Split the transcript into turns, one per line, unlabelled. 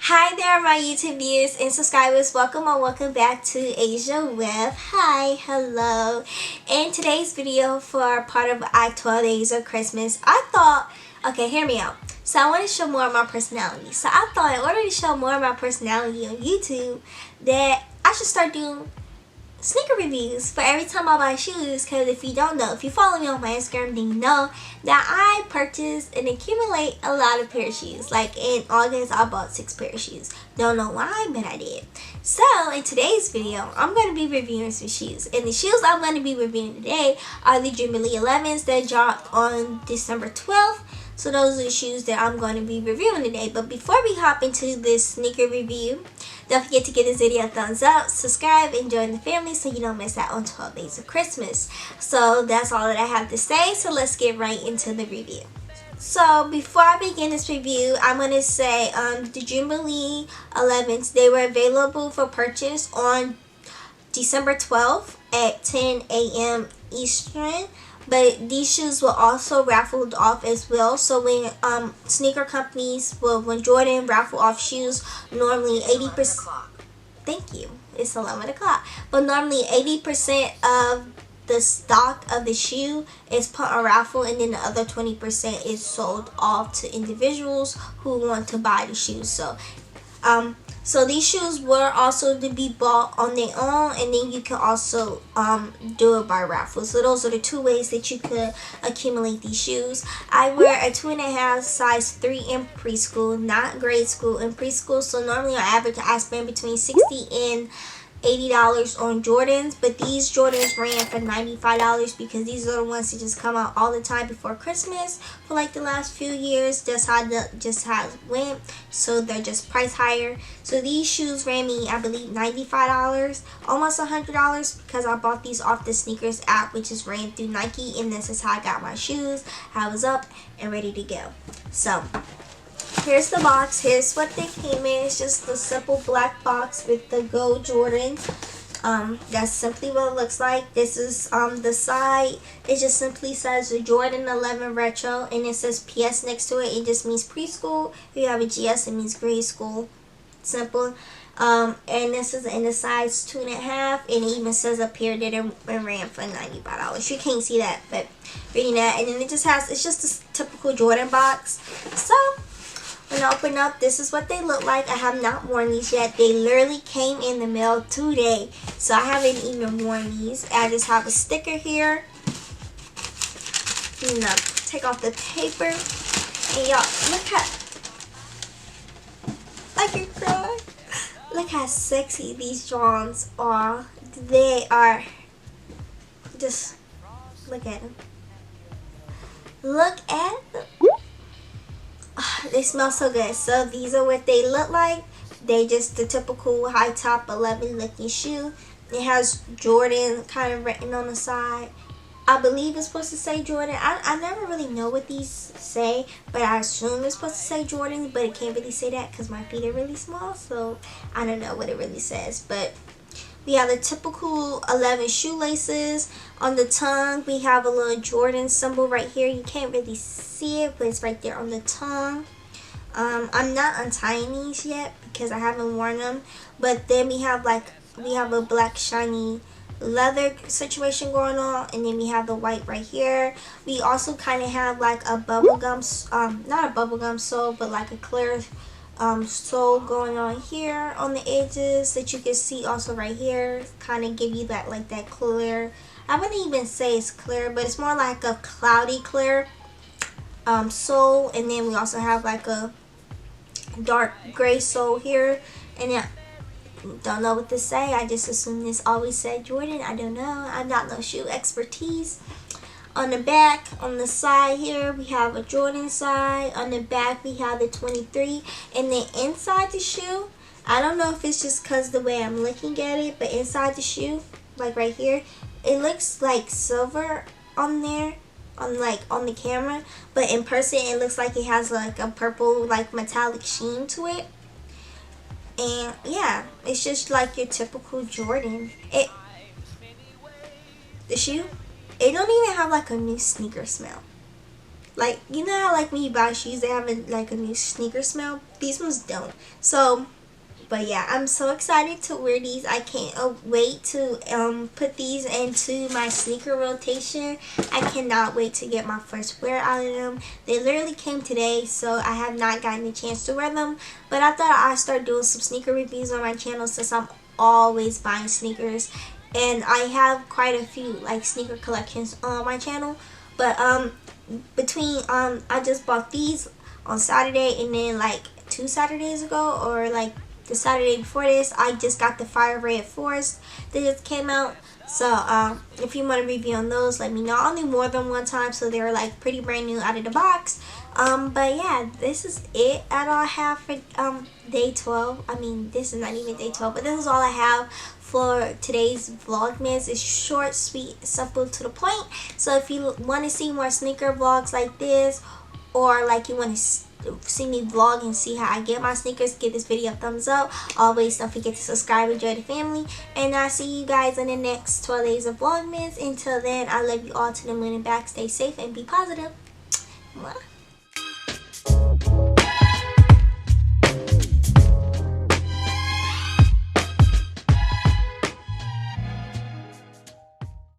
Hi there, my YouTube viewers and subscribers. Welcome or welcome back to Asia Web. Hi, hello. In today's video for part of Act 12 Days of Christmas, I thought, okay, hear me out. So I want to show more of my personality. So I thought in order to show more of my personality on YouTube, that I should start doing sneaker reviews for every time I buy shoes. Because if you don't know, if you follow me on my Instagram, then you know that I purchase and accumulate a lot of pair of shoes. Like in August, I bought 6 pair of shoes. Don't know why, but I did. So in today's video, I'm going to be reviewing some shoes. And the shoes I'm going to be reviewing today are the Jubilee 11's that dropped on December 12th. So those are the shoes that I'm going to be reviewing today. But before we hop into this sneaker review, don't forget to give this video a thumbs up, subscribe, and join the family so you don't miss out on 12 Days of Christmas. So that's all that I have to say, so let's get right into the review. So before I begin this review, I'm going to say the Jubilee 11's, they were available for purchase on December 12th at 10 a.m. Eastern. But these shoes were also raffled off as well. So when sneaker companies, when Jordan raffle off shoes, normally 80%. Thank you. It's 11 o'clock. But normally 80% of the stock of the shoe is put on raffle, and then the other 20% is sold off to individuals who want to buy the shoes. So these shoes were also to be bought on their own, and then you can also do it by raffle. So those are the two ways that you could accumulate these shoes. I wear a 2.5 size 3 in preschool, not grade school, in preschool. So normally on average I spend between $60 and $80 on Jordans, but these Jordans ran for $95 because these are the ones that just come out all the time before Christmas for like the last few years. That's how it went. So they're just priced higher. So these shoes ran me, I believe, $95, almost $100, because I bought these off the sneakers app, which is ran through Nike, and this is how I got my shoes. I was up and ready to go. So here's the box. Here's what they came in. It's just a simple black box with the gold Jordan. That's simply what it looks like. This is the side. It just simply says the Jordan 11 Retro, and it says PS next to it. It just means preschool. If you have a GS, it means grade school. Simple. And this is in the size 2.5, and it even says up here that it ran for $95. You can't see that, but reading that, and then it's just a typical Jordan box. So when I open up, this is what they look like. I have not worn these yet. They literally came in the mail today, so I haven't even worn these. I just have a sticker here. You know, take off the paper, and y'all look how sexy these drawings are. They are just, look at them. Look at them. They smell so good. So these are what they look like. They just the typical high top 11 looking shoe. It has Jordan kind of written on the side. I believe it's supposed to say Jordan. I never really know what these say, but I assume it's supposed to say Jordan, but it can't really say that because my feet are really small, so I don't know what it really says. But we have the typical 11 shoelaces. On the tongue, we have a little Jordan symbol right here. You can't really see it, but it's right there on the tongue. I'm not untying these yet because I haven't worn them. But then we have a black shiny leather situation going on, and then we have the white right here. We also kind of have like a bubblegum, not a bubblegum sole, but like a clear sole going on here on the edges that you can see also right here. Kind of give you that like that clear, I wouldn't even say it's clear, but it's more like a cloudy clear sole. And then we also have like a dark gray sole here, and then don't know what to say. I just assume this always said Jordan. I don't know. I'm not no shoe expertise. On the back, on the side here, we have a Jordan side. On the back, we have the 23. And then inside the shoe, I don't know if it's just because the way I'm looking at it, but inside the shoe, like right here, it looks like silver on there, on the camera. But in person, it looks like it has like a purple, like metallic sheen to it. And yeah, it's just like your typical Jordan. The shoe, it don't even have like a new sneaker smell. Like, you know how like when you buy shoes they have like a new sneaker smell? These ones don't. So but yeah, I'm so excited to wear these. I can't wait to put these into my sneaker rotation. I cannot wait to get my first wear out of them. They literally came today, so I have not gotten a chance to wear them. But I thought I'd start doing some sneaker reviews on my channel since I'm always buying sneakers. And I have quite a few like sneaker collections on my channel. But between I just bought these on Saturday, and then like 2 Saturdays ago, or like the Saturday before this, I just got the Fire Red Forest that just came out. So if you want a review on those, let me know. I only wore them one time, so they were like pretty brand new out of the box. But yeah, this is it at all I have for day 12. I mean, this is not even day 12, but this is all I have for today's Vlogmas. It's short, sweet, simple, to the point. So if you want to see more sneaker vlogs like this, or like you want to see me vlog and see how I get my sneakers, give this video a thumbs up. Always don't forget to subscribe and join the family, and I'll see you guys in the next 12 days of Vlogmas. Until then, I love you all to the moon and back. Stay safe and be positive. Mwah.